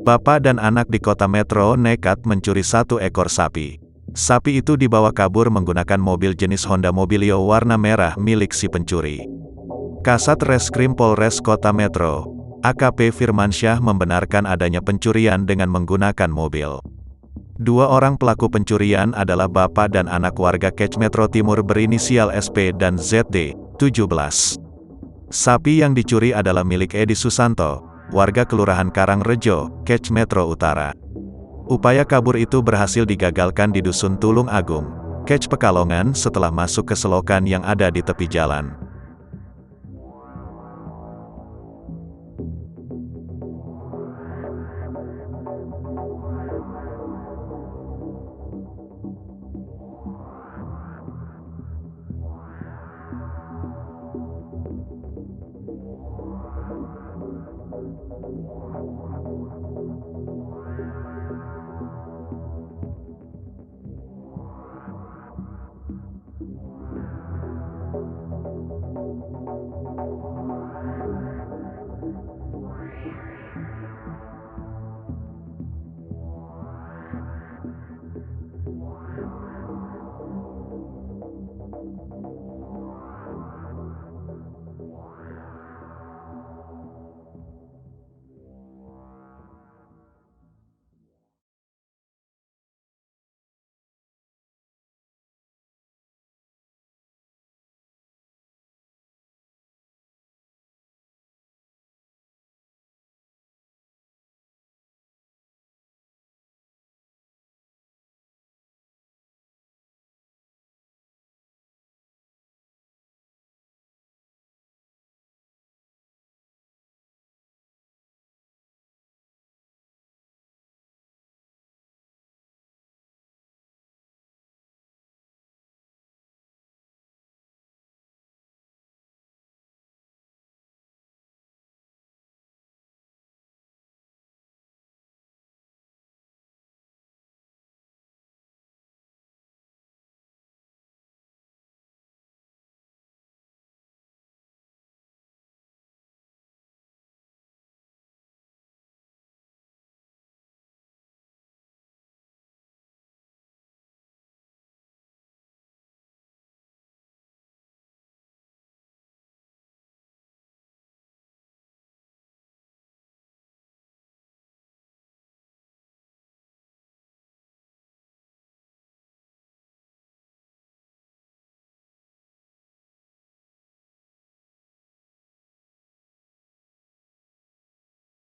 Bapak dan anak di kota Metro nekat mencuri satu ekor sapi. Sapi itu dibawa kabur menggunakan mobil jenis Honda Mobilio warna merah milik si pencuri. Kasat Reskrim Polres Kota Metro, AKP Firmansyah membenarkan adanya pencurian dengan menggunakan mobil. Dua orang pelaku pencurian adalah bapak dan anak warga Kec Metro Timur berinisial SP dan ZD, 17. Sapi yang dicuri adalah milik Edi Susanto, warga Kelurahan Karangrejo, Kec Metro Utara. Upaya kabur itu berhasil digagalkan di Dusun Tulung Agung, Kec Pekalongan setelah masuk ke selokan yang ada di tepi jalan.